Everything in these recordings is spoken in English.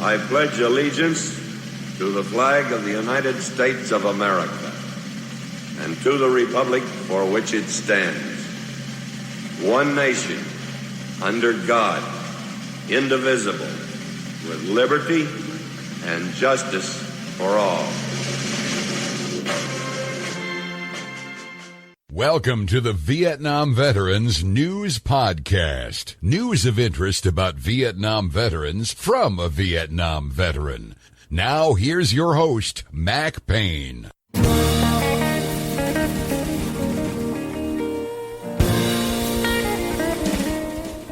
I pledge allegiance to the flag of the United States of America and to the republic for which it stands, one nation, under God, indivisible, with liberty and justice for all. Welcome to the Vietnam Veterans News Podcast. News of interest about Vietnam veterans from a Vietnam veteran. Now, here's your host, Mac Payne.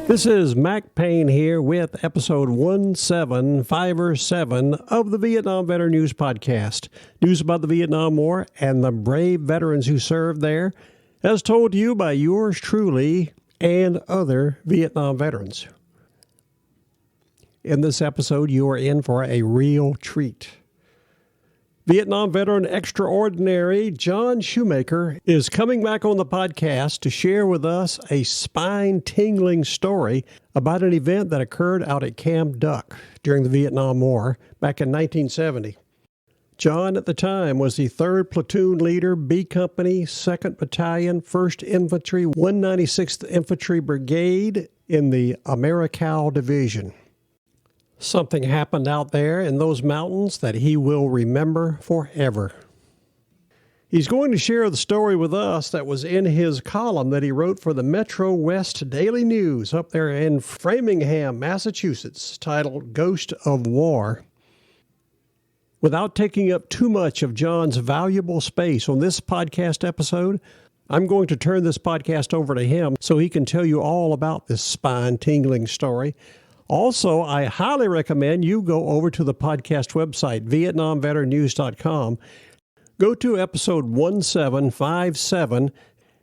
This is Mac Payne here with episode 1757 of the Vietnam Veteran News Podcast. News about the Vietnam War and the brave veterans who served there, as told to you by yours truly and other Vietnam veterans. In this episode, you are in for a real treat. Vietnam veteran extraordinary John Shoemaker is coming back on the podcast to share with us a spine-tingling story about an event that occurred out at Cam Duck during the Vietnam War back in 1970. John, at the time, was the 3rd Platoon Leader, B Company, 2nd Battalion, 1st Infantry, 196th Infantry Brigade in the Americal Division. Something happened out there in those mountains that he will remember forever. He's going to share the story with us that was in his column that he wrote for the Metro West Daily News up there in Framingham, Massachusetts, titled Ghost of War. Without taking up too much of John's valuable space on this podcast episode, I'm going to turn this podcast over to him so he can tell you all about this spine-tingling story. Also, I highly recommend you go over to the podcast website, VietnamVeteranNews.com. Go to episode 1757,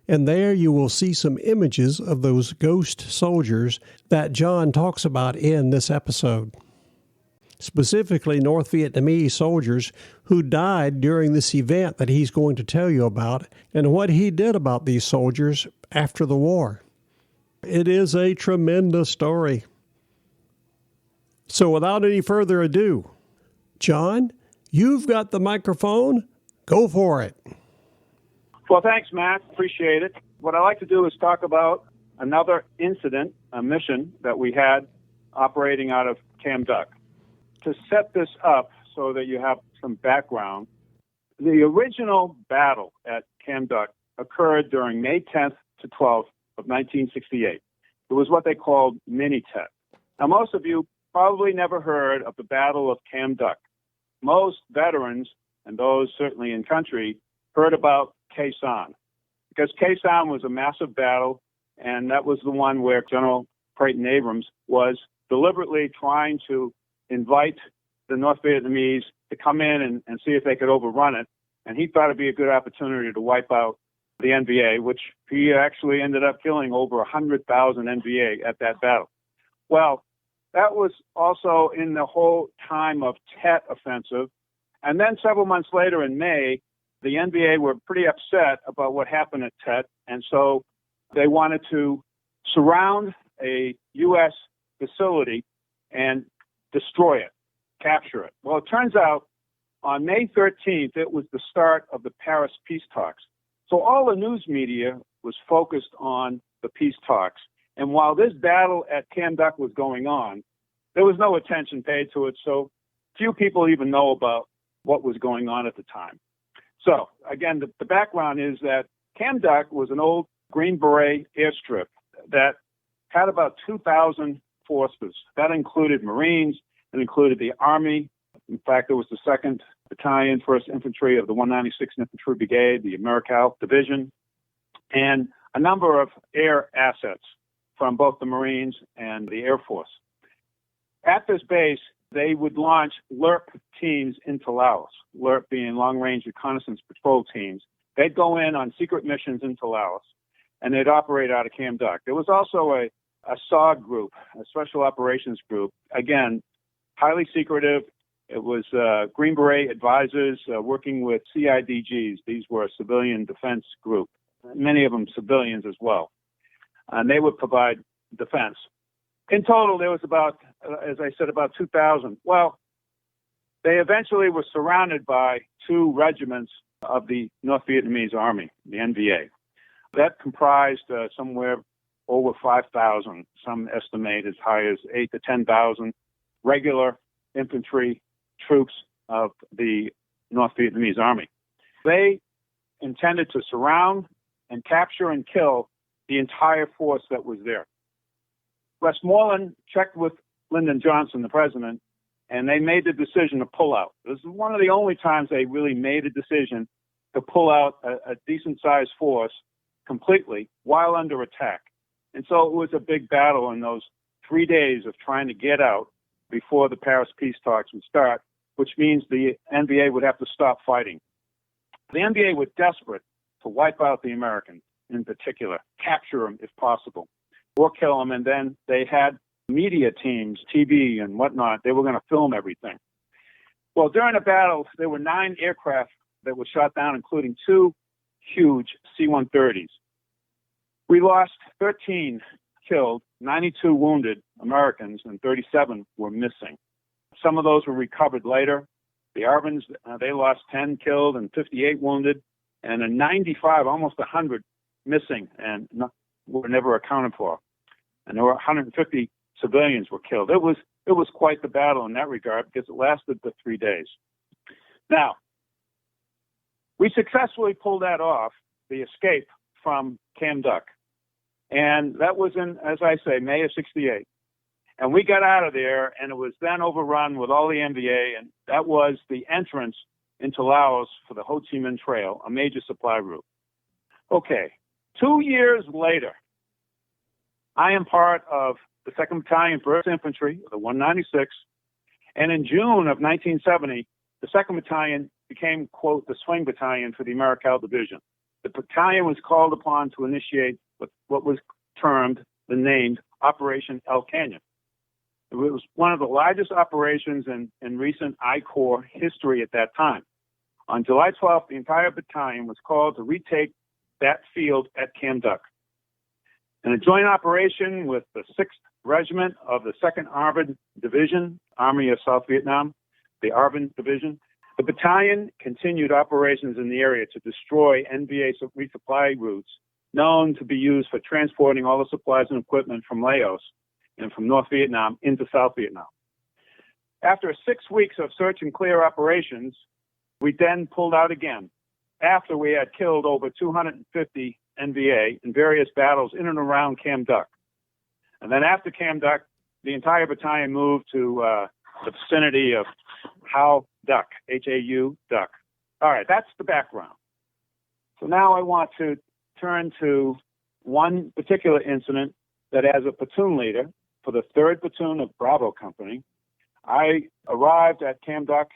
and there you will see some images of those ghost soldiers that John talks about in this episode. Specifically, North Vietnamese soldiers who died during this event that he's going to tell you about and what he did about these soldiers after the war. It is a tremendous story. So without any further ado, John, you've got the microphone. Go for it. Well, thanks, Matt. Appreciate it. What I like to do is talk about another incident, a mission that we had operating out of Cam Duck. To set this up so that you have some background, the original battle at Cam Duck occurred during May 10th to 12th of 1968. It was what they called Mini-Tet. Now, most of you probably never heard of the Battle of Cam Duck. Most veterans, and those certainly in country, heard about Khe Sanh, because Khe Sanh was a massive battle, and that was the one where General Creighton Abrams was deliberately trying to invite the North Vietnamese to come in and see if they could overrun it. And he thought it'd be a good opportunity to wipe out the NVA, which he actually ended up killing over 100,000 NVA at that battle. Well, that was also in the whole time of Tet offensive. And then several months later in May, the NVA were pretty upset about what happened at Tet. And so they wanted to surround a U.S. facility and destroy it, capture it. Well, it turns out on May 13th, it was the start of the Paris peace talks. So all the news media was focused on the peace talks. And while this battle at Cam Duck was going on, there was no attention paid to it. So few people even know about what was going on at the time. So again, the background is that Cam Duck was an old Green Beret airstrip that had about 2,000 forces. That included Marines, it included the Army. In fact, it was the 2nd Battalion, 1st Infantry of the 196th Infantry Brigade, the Americal Division, and a number of air assets from both the Marines and the Air Force. At this base, they would launch LRP teams into Laos, LRP being long-range reconnaissance patrol teams. They'd go in on secret missions into Laos, and they'd operate out of Cam Duck. There was also a SOG group, a Special Operations Group, again, highly secretive. It was Green Beret advisors working with CIDGs. These were a civilian defense group, many of them civilians as well. And they would provide defense. In total, there was about as I said, about 2,000. Well, they eventually were surrounded by two regiments of the North Vietnamese Army, the NVA. That comprised somewhere over 5,000, some estimate as high as 8 to 10,000 regular infantry troops of the North Vietnamese Army. They intended to surround and capture and kill the entire force that was there. Westmoreland checked with Lyndon Johnson, the president, and they made the decision to pull out. This is one of the only times they really made a decision to pull out a decent-sized force completely while under attack. And so it was a big battle in those 3 days of trying to get out before the Paris peace talks would start, which means the NVA would have to stop fighting. The NVA were desperate to wipe out the Americans in particular, capture them if possible, or kill them, and then they had media teams, TV and whatnot. They were going to film everything. Well, during the battle, there were 9 aircraft that were shot down, including 2 huge C-130s. We lost 13 killed, 92 wounded Americans, and 37 were missing. Some of those were recovered later. The Arvins, they lost 10 killed and 58 wounded, and a 95, almost 100 missing and were never accounted for. And there were 150 civilians were killed. It was quite the battle in that regard because it lasted the 3 days. Now, we successfully pulled that off, the escape from Cam Duck. And that was in, as I say, May of 68. And we got out of there, and it was then overrun with all the NVA, and that was the entrance into Laos for the Ho Chi Minh Trail, a major supply route. Okay, 2 years later, I am part of the 2nd Battalion, 1st Infantry, the 196, and in June of 1970, the 2nd Battalion became, quote, the swing battalion for the Americal Division. The battalion was called upon to initiate what was termed, the named, Operation El Canyon. It was one of the largest operations in recent I Corps history at that time. On July 12th, the entire battalion was called to retake that field at Cam Duck. In a joint operation with the 6th Regiment of the 2nd Armored Division, Army of South Vietnam, the Arvin Division, the battalion continued operations in the area to destroy NVA resupply routes known to be used for transporting all the supplies and equipment from Laos and from North Vietnam into South Vietnam. After 6 weeks of search and clear operations, we then pulled out again after we had killed over 250 NVA in various battles in and around Cam Duck. And then after Cam Duck, the entire battalion moved to the vicinity of Hau Duck, H-A-U, Duck. All right, that's the background. So now I want to turn to one particular incident that as a platoon leader for the 3rd Platoon of Bravo Company, I arrived at Cam Duck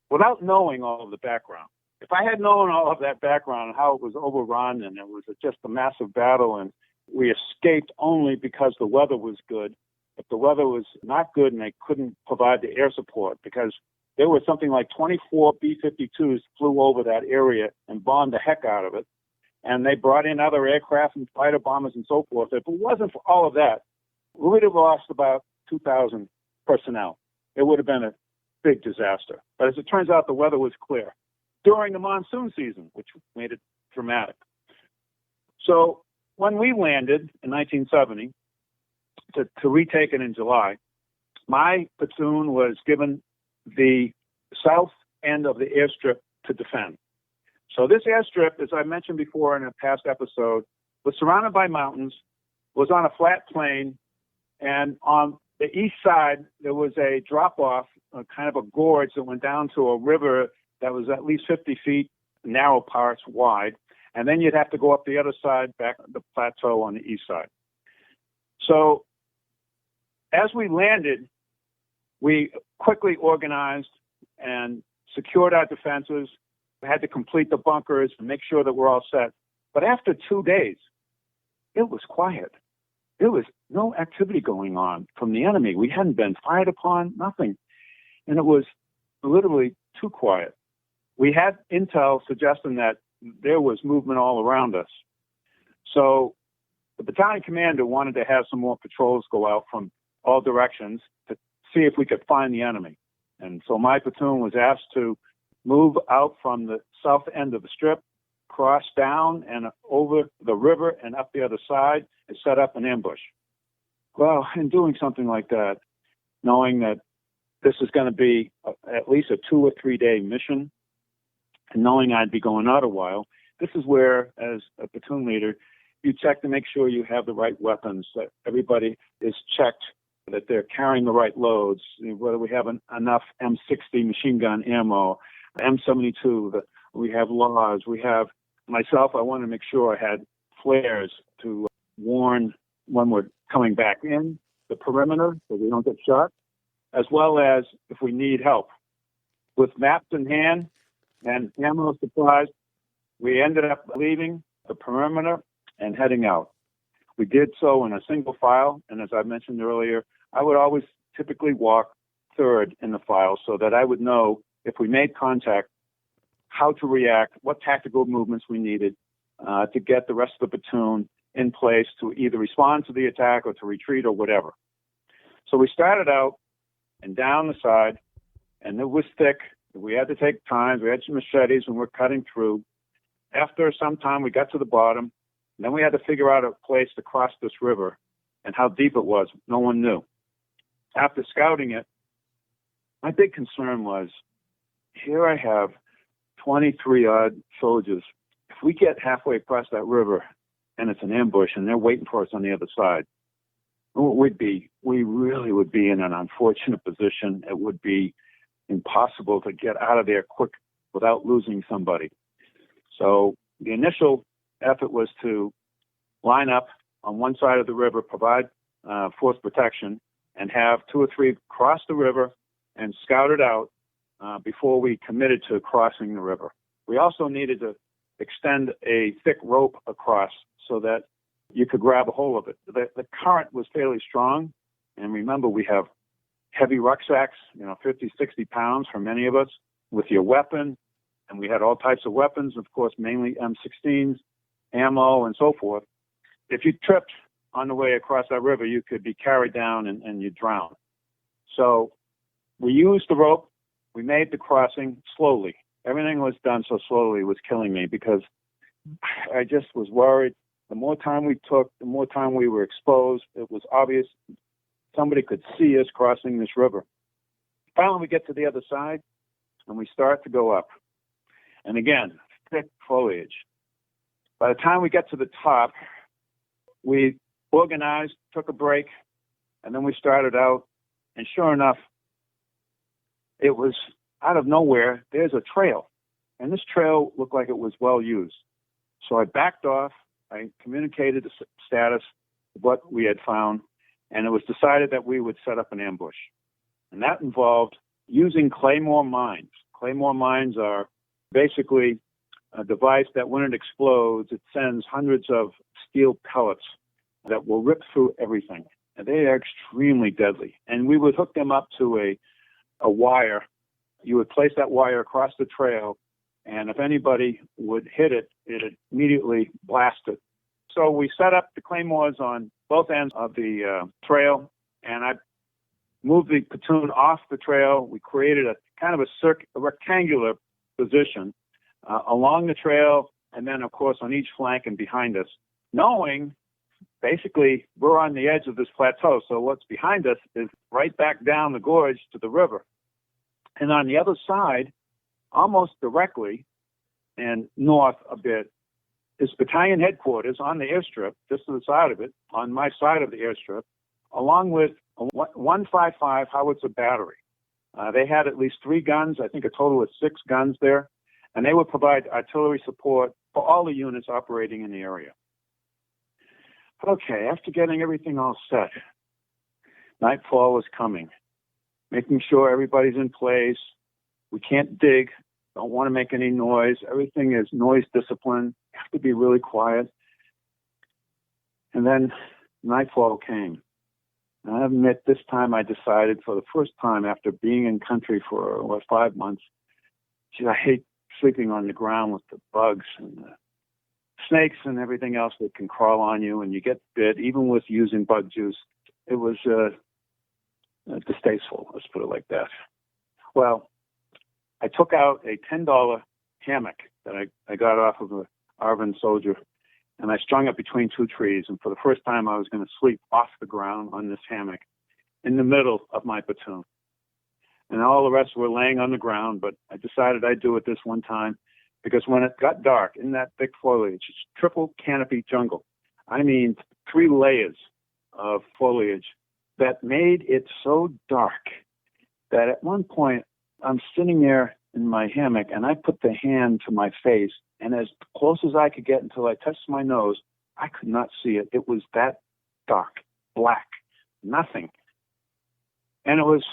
without knowing all of the background. If I had known all of that background, how it was overrun and it was just a massive battle and we escaped only because the weather was good, if the weather was not good and they couldn't provide the air support, because there was something like 24 B-52s flew over that area and bombed the heck out of it. And they brought in other aircraft and fighter bombers and so forth. If it wasn't for all of that, we would have lost about 2,000 personnel. It would have been a big disaster. But as it turns out, the weather was clear during the monsoon season, which made it dramatic. So when we landed in 1970 to retake it in July, my platoon was given the south end of the airstrip to defend. So this airstrip, as I mentioned before in a past episode, was surrounded by mountains, was on a flat plain, and on the east side, there was a drop-off, kind of a gorge that went down to a river that was at least 50 feet, narrow parts wide, and then you'd have to go up the other side, back the plateau on the east side. So as we landed, we quickly organized and secured our defenses. We had to complete the bunkers and make sure that we're all set. But after 2 days, it was quiet. There was no activity going on from the enemy. We hadn't been fired upon, nothing. And it was literally too quiet. We had intel suggesting that there was movement all around us. So the battalion commander wanted to have some more patrols go out from all directions to see if we could find the enemy. And so my platoon was asked to move out from the south end of the strip, cross down and over the river and up the other side and set up an ambush. Well, in doing something like that, knowing that this is going to be at least a 2 or 3 day mission, and knowing I'd be going out a while, this is where, as a platoon leader, you check to make sure you have the right weapons, that everybody is checked, that they're carrying the right loads, whether we have enough M60 machine gun ammo, M72, we have laws, we have, myself, I want to make sure I had flares to warn when we're coming back in the perimeter so we don't get shot, as well as if we need help. With maps in hand and ammo supplies, we ended up leaving the perimeter and heading out. We did so in a single file, and as I mentioned earlier, I would always typically walk third in the file so that I would know if we made contact, how to react, what tactical movements we needed to get the rest of the platoon in place to either respond to the attack or to retreat or whatever. So we started out and down the side, and it was thick. We had to take time. We had some machetes and we're cutting through. After some time, we got to the bottom. And then we had to figure out a place to cross this river and how deep it was. No one knew. After scouting it, my big concern was, here I have 23-odd soldiers. If we get halfway across that river and it's an ambush and they're waiting for us on the other side, we really would be in an unfortunate position. It would be impossible to get out of there quick without losing somebody. So the initial effort was to line up on one side of the river, provide force protection, and have 2 or 3 cross the river and scout it out before we committed to crossing the river. We also needed to extend a thick rope across so that you could grab a hold of it. The current was fairly strong, and remember, we have heavy rucksacks, 50, 60 pounds for many of us, with your weapon, and we had all types of weapons, of course, mainly M16s, ammo, and so forth. If you tripped on the way across that river, you could be carried down and you'd drown. So we used the rope. We made the crossing slowly. Everything was done so slowly, it was killing me because I just was worried. The more time we took, the more time we were exposed. It was obvious somebody could see us crossing this river. Finally, we get to the other side, and we start to go up. And again, thick foliage. By the time we get to the top, we organized, took a break, and then we started out. And sure enough, it was out of nowhere, there's a trail. And this trail looked like it was well used. So I backed off. I communicated the status of what we had found, and it was decided that we would set up an ambush. And that involved using claymore mines. Claymore mines are basically a device that when it explodes, it sends hundreds of steel pellets that will rip through everything. And they are extremely deadly. And we would hook them up to a wire. You would place that wire across the trail, and if anybody would hit it, it immediately blasted. So we set up the claymores on both ends of the trail, and I moved the platoon off the trail. We created a kind of a rectangular position along the trail, and then, of course, on each flank and behind us, knowing basically we're on the edge of this plateau, so what's behind us is right back down the gorge to the river. And on the other side, almost directly and north a bit, is battalion headquarters on the airstrip, just to the side of it, on my side of the airstrip, along with a 155 howitzer battery. They had at least 3 guns, I think a total of 6 guns there, and they would provide artillery support for all the units operating in the area. Okay, after getting everything all set, nightfall was coming, making sure everybody's in place. We can't dig, don't want to make any noise. Everything is noise discipline. You have to be really quiet. And then nightfall came. And I admit this time I decided for the first time after being in country for 5 months, gee, I hate sleeping on the ground with the bugs and the snakes and everything else that can crawl on you and you get bit, even with using bug juice. It was distasteful, let's put it like that. Well, I took out a $10 hammock that I got off of a Arvin soldier, and I strung it between two trees. And for the first time, I was going to sleep off the ground on this hammock in the middle of my platoon. And all the rest were laying on the ground, but I decided I'd do it this one time because when it got dark in that thick foliage, it's triple canopy jungle. I mean, 3 layers of foliage that made it so dark that at one point I'm sitting there in my hammock and I put the hand to my face, and as close as I could get until I touched my nose, I could not see it. It was that dark, black, nothing. And it was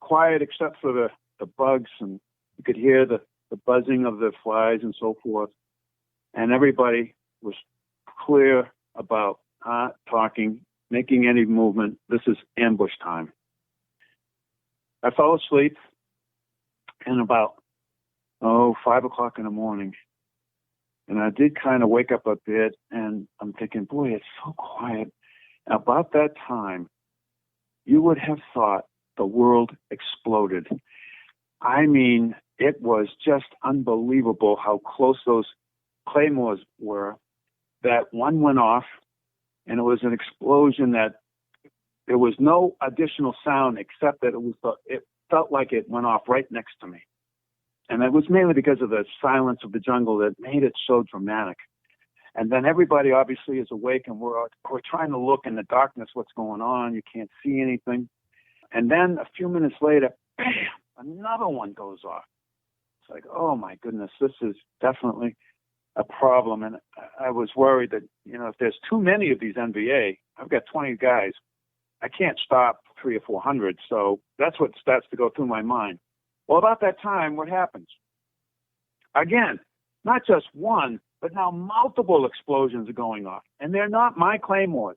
quiet except for the bugs, and you could hear the buzzing of the flies and so forth. And everybody was clear about not talking, making any movement. This is ambush time. I fell asleep, and about 5 o'clock in the morning, and I did kind of wake up a bit, and I'm thinking, boy, it's so quiet. About that time, you would have thought the world exploded. I mean, it was just unbelievable how close those claymores were, that one went off, and it was an explosion that there was no additional sound except that it felt like it went off right next to me. And it was mainly because of the silence of the jungle that made it so dramatic. And then everybody obviously is awake, and we're trying to look in the darkness what's going on. You can't see anything. And then a few minutes later, bam, another one goes off. It's like, oh my goodness, this is definitely a problem. And I was worried that, if there's too many of these NVA, I've got 20 guys, I can't stop 300 or 400. So that's what starts to go through my mind. Well, about that time, what happens? Again, not just one, but now multiple explosions are going off. And they're not my claymores.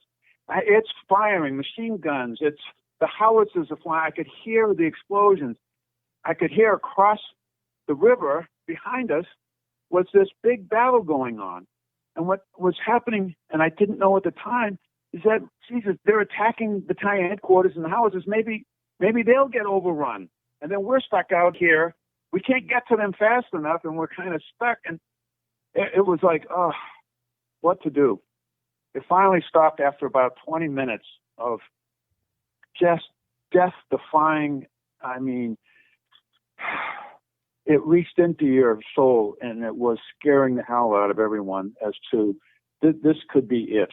It's firing, machine guns. It's the howitzers are flying. I could hear the explosions. I could hear across the river behind us was this big battle going on. And what was happening, and I didn't know at the time, is that, Jesus, they're attacking battalion headquarters and the howitzers. Maybe they'll get overrun. And then we're stuck out here. We can't get to them fast enough, and we're kind of stuck. And it was like, what to do? It finally stopped after about 20 minutes of just death-defying. I mean, it reached into your soul, and it was scaring the hell out of everyone as to this could be it.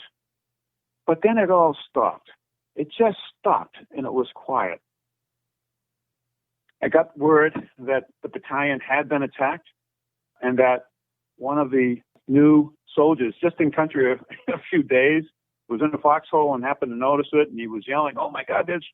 But then it all stopped. It just stopped, and it was quiet. I got word that the battalion had been attacked, and that one of the new soldiers, just in country a few days, was in the foxhole and happened to notice it, and he was yelling, "Oh my God, there's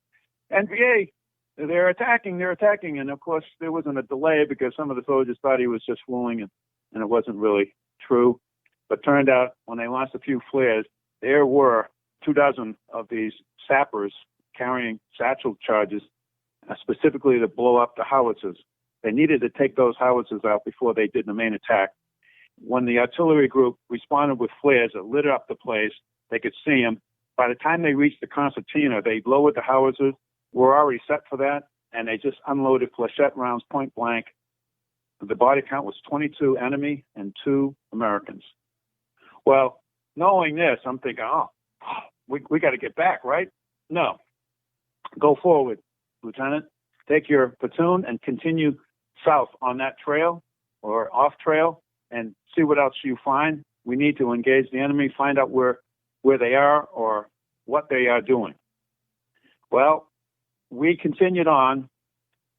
NVA! They're attacking! They're attacking!" And of course, there wasn't a delay because some of the soldiers thought he was just fooling, and it wasn't really true. But turned out, when they launched a few flares, there were 24 of these sappers carrying satchel charges, specifically to blow up the howitzers. They needed to take those howitzers out before they did the main attack. When the artillery group responded with flares that lit up the place, they could see them. By the time they reached the concertina, they lowered the howitzers, were already set for that, and they just unloaded flechette rounds point blank. The body count was 22 enemy and 2 Americans. Well, knowing this, I'm thinking, we got to get back, right? No. Go forward, Lieutenant. Take your platoon and continue south on that trail or off trail and see what else you find. We need to engage the enemy, find out where they are or what they are doing. Well, we continued on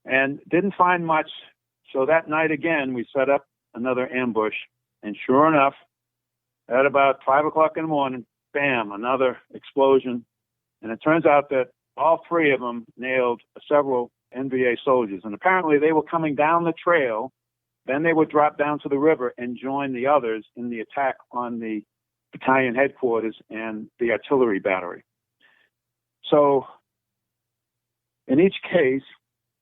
and didn't find much. So that night again, we set up another ambush. And sure enough, at about 5 o'clock in the morning, bam, another explosion. And it turns out that all 3 of them nailed several NVA soldiers. And apparently they were coming down the trail. Then they would drop down to the river and join the others in the attack on the battalion headquarters and the artillery battery. So in each case,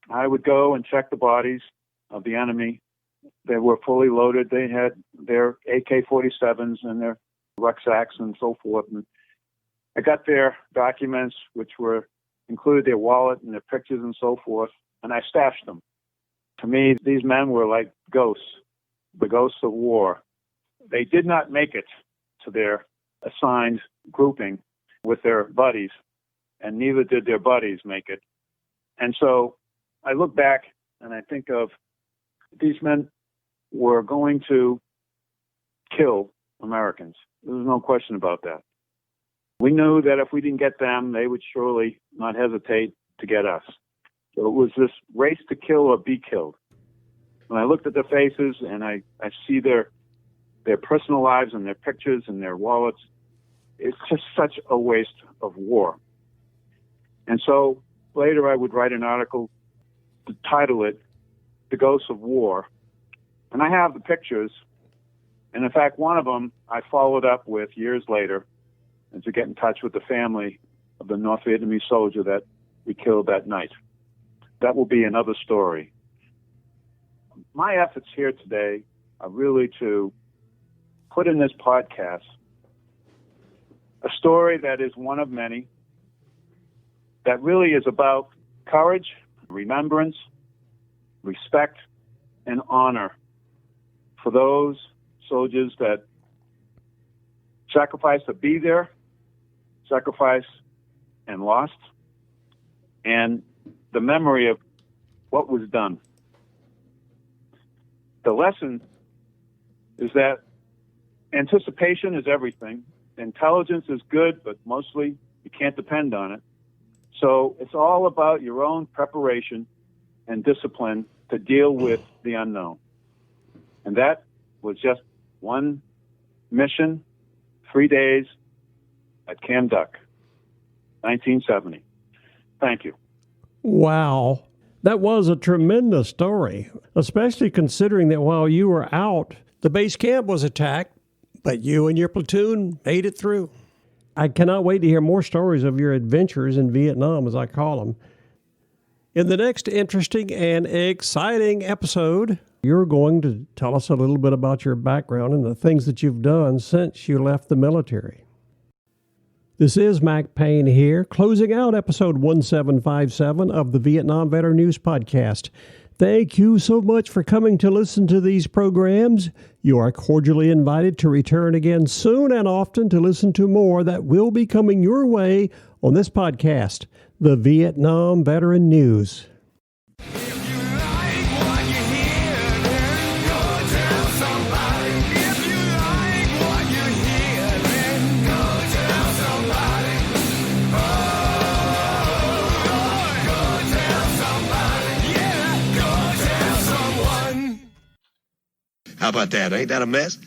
I would go and check the bodies of the enemy. They were fully loaded. They had their AK-47s and their rucksacks and so forth. And I got their documents, which were included their wallet and their pictures and so forth, and I stashed them. To me, these men were like ghosts, the ghosts of war. They did not make it to their assigned grouping with their buddies, and neither did their buddies make it. And so I look back and I think of these men were going to kill Americans. There was no question about that. We knew that if we didn't get them, they would surely not hesitate to get us. So it was this race to kill or be killed. When I looked at their faces and I see their personal lives and their pictures and their wallets, it's just such a waste of war. And so later I would write an article to title it The Ghosts of War. And I have the pictures. And in fact, one of them I followed up with years later and to get in touch with the family of the North Vietnamese soldier that we killed that night. That will be another story. My efforts here today are really to put in this podcast a story that is one of many that really is about courage, remembrance, respect, and honor for those soldiers that sacrificed to be there, sacrificed and lost, and the memory of what was done. The lesson is that anticipation is everything. Intelligence is good, but mostly you can't depend on it. So it's all about your own preparation and discipline to deal with the unknown. And that was just one mission, 3 days at Cant, 1970. Thank you. Wow. That was a tremendous story, especially considering that while you were out, the base camp was attacked, but you and your platoon made it through. I cannot wait to hear more stories of your adventures in Vietnam, as I call them. In the next interesting and exciting episode, you're going to tell us a little bit about your background and the things that you've done since you left the military. This is Mac Payne here, closing out episode 1757 of the Vietnam Veteran News Podcast. Thank you so much for coming to listen to these programs. You are cordially invited to return again soon and often to listen to more that will be coming your way on this podcast, the Vietnam Veteran News. How about that? Ain't that a mess?